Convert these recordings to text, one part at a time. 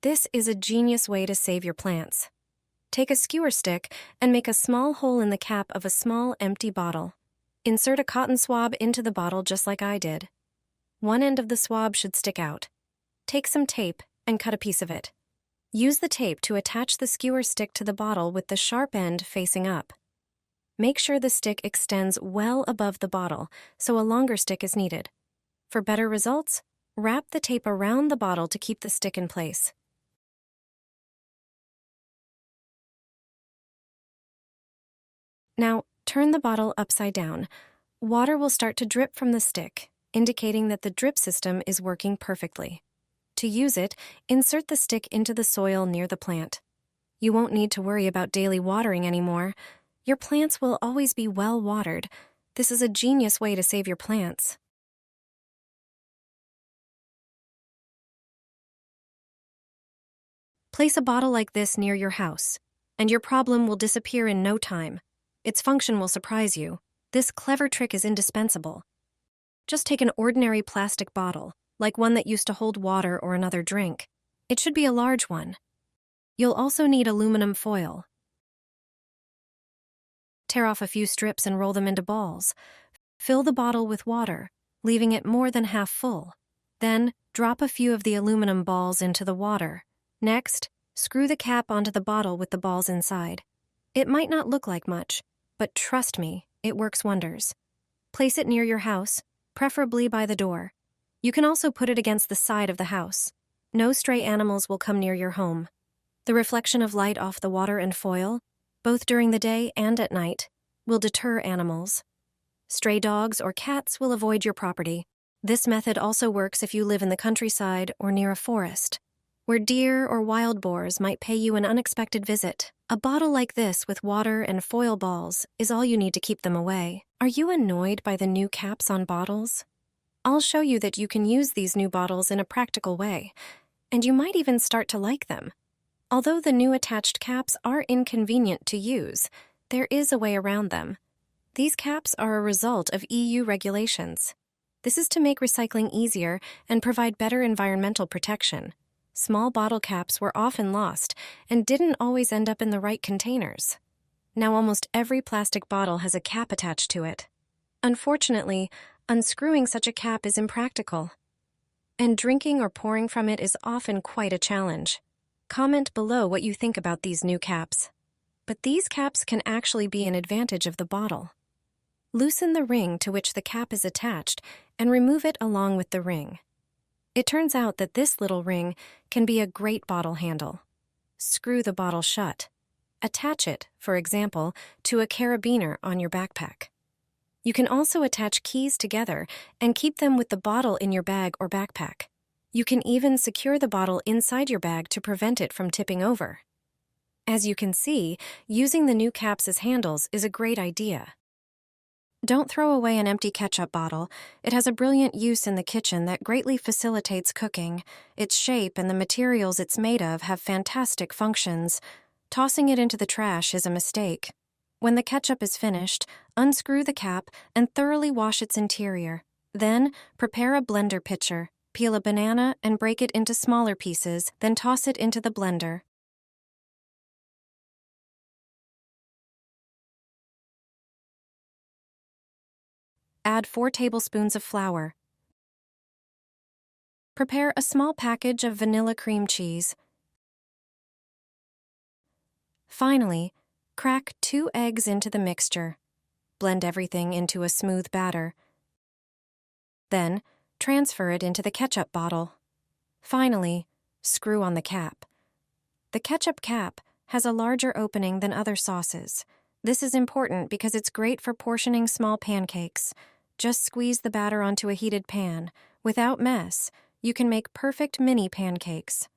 This is a genius way to save your plants. Take a skewer stick and make a small hole in the cap of a small empty bottle. Insert a cotton swab into the bottle just like I did. One end of the swab should stick out. Take some tape and cut a piece of it. Use the tape to attach the skewer stick to the bottle with the sharp end facing up. Make sure the stick extends well above the bottle, so a longer stick is needed. For better results, wrap the tape around the bottle to keep the stick in place. Now, turn the bottle upside down. Water will start to drip from the stick, indicating that the drip system is working perfectly. To use it, insert the stick into the soil near the plant. You won't need to worry about daily watering anymore. Your plants will always be well watered. This is a genius way to save your plants. Place a bottle like this near your house, and your problem will disappear in no time. Its function will surprise you. This clever trick is indispensable. Just take an ordinary plastic bottle, like one that used to hold water or another drink. It should be a large one. You'll also need aluminum foil. Tear off a few strips and roll them into balls. Fill the bottle with water, leaving it more than half full. Then, drop a few of the aluminum balls into the water. Next, screw the cap onto the bottle with the balls inside. It might not look like much, but trust me, it works wonders. Place it near your house, preferably by the door. You can also put it against the side of the house. No stray animals will come near your home. The reflection of light off the water and foil, both during the day and at night, will deter animals. Stray dogs or cats will avoid your property. This method also works if you live in the countryside or near a forest, where deer or wild boars might pay you an unexpected visit. A bottle like this with water and foil balls is all you need to keep them away. Are you annoyed by the new caps on bottles? I'll show you that you can use these new bottles in a practical way, and you might even start to like them. Although the new attached caps are inconvenient to use, there is a way around them. These caps are a result of EU regulations. This is to make recycling easier and provide better environmental protection. Small bottle caps were often lost and didn't always end up in the right containers. Now almost every plastic bottle has a cap attached to it. Unfortunately, unscrewing such a cap is impractical, and drinking or pouring from it is often quite a challenge. Comment below what you think about these new caps. But these caps can actually be an advantage of the bottle. Loosen the ring to which the cap is attached and remove it along with the ring. It turns out that this little ring can be a great bottle handle. Screw the bottle shut. Attach it, for example, to a carabiner on your backpack. You can also attach keys together and keep them with the bottle in your bag or backpack. You can even secure the bottle inside your bag to prevent it from tipping over. As you can see, using the new caps as handles is a great idea. Don't throw away an empty ketchup bottle. It has a brilliant use in the kitchen that greatly facilitates cooking. Its shape and the materials it's made of have fantastic functions. Tossing it into the trash is a mistake. When the ketchup is finished, unscrew the cap and thoroughly wash its interior. Then, prepare a blender pitcher. Peel a banana and break it into smaller pieces, then toss it into the blender. Add 4 tablespoons of flour. Prepare a small package of vanilla cream cheese. Finally, crack 2 eggs into the mixture. Blend everything into a smooth batter. Then, transfer it into the ketchup bottle. Finally, screw on the cap. The ketchup cap has a larger opening than other sauces. This is important because it's great for portioning small pancakes. Just squeeze the batter onto a heated pan. Without mess, you can make perfect mini pancakes.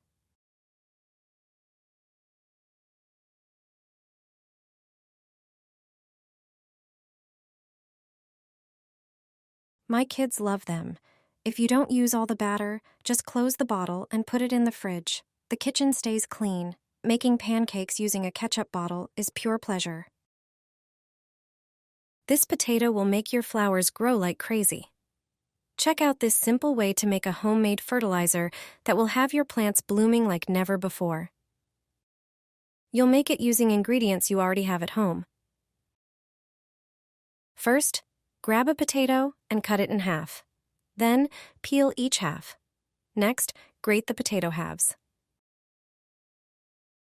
My kids love them. If you don't use all the batter, just close the bottle and put it in the fridge. The kitchen stays clean. Making pancakes using a ketchup bottle is pure pleasure. This potato will make your flowers grow like crazy. Check out this simple way to make a homemade fertilizer that will have your plants blooming like never before. You'll make it using ingredients you already have at home. First, grab a potato and cut it in half. Then, peel each half. Next, grate the potato halves.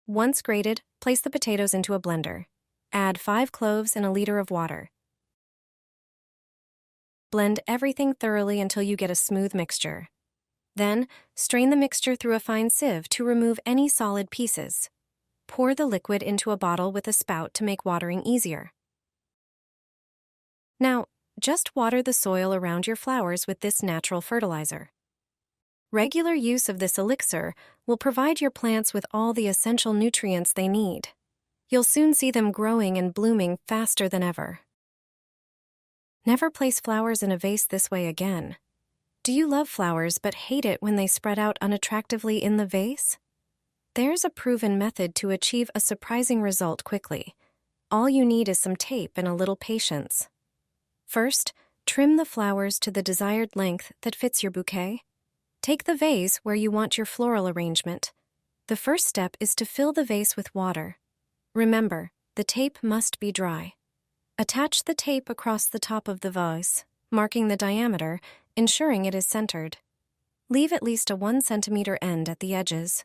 Once grated, place the potatoes into a blender. Add 5 cloves and a liter of water. Blend everything thoroughly until you get a smooth mixture. Then, strain the mixture through a fine sieve to remove any solid pieces. Pour the liquid into a bottle with a spout to make watering easier. Now, just water the soil around your flowers with this natural fertilizer. Regular use of this elixir will provide your plants with all the essential nutrients they need. You'll soon see them growing and blooming faster than ever. Never place flowers in a vase this way again. Do you love flowers but hate it when they spread out unattractively in the vase? There's a proven method to achieve a surprising result quickly. All you need is some tape and a little patience. First, trim the flowers to the desired length that fits your bouquet. Take the vase where you want your floral arrangement. The first step is to fill the vase with water. Remember, the tape must be dry. Attach the tape across the top of the vase, marking the diameter, ensuring it is centered. Leave at least a 1 centimeter end at the edges.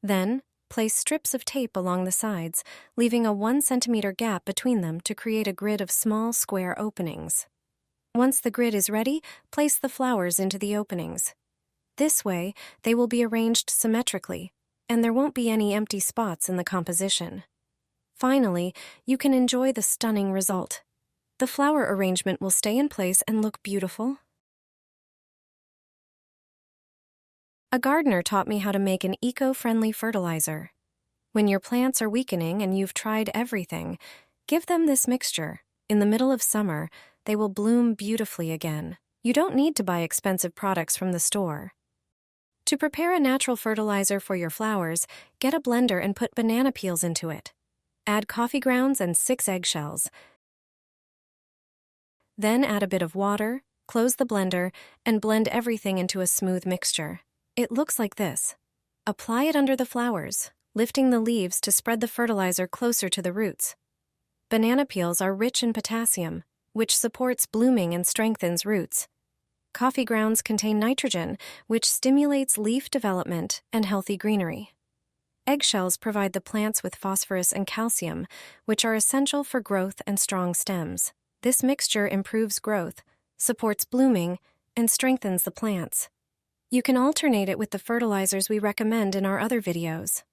Then, place strips of tape along the sides, leaving a 1 centimeter gap between them to create a grid of small square openings. Once the grid is ready, place the flowers into the openings. This way, they will be arranged symmetrically, and there won't be any empty spots in the composition. Finally, you can enjoy the stunning result. The flower arrangement will stay in place and look beautiful. A gardener taught me how to make an eco-friendly fertilizer. When your plants are weakening and you've tried everything, give them this mixture. In the middle of summer, they will bloom beautifully again. You don't need to buy expensive products from the store. To prepare a natural fertilizer for your flowers, get a blender and put banana peels into it. Add coffee grounds and 6 eggshells. Then add a bit of water, close the blender, and blend everything into a smooth mixture. It looks like this. Apply it under the flowers, lifting the leaves to spread the fertilizer closer to the roots. Banana peels are rich in potassium, which supports blooming and strengthens roots. Coffee grounds contain nitrogen, which stimulates leaf development and healthy greenery. Eggshells provide the plants with phosphorus and calcium, which are essential for growth and strong stems. This mixture improves growth, supports blooming, and strengthens the plants. You can alternate it with the fertilizers we recommend in our other videos.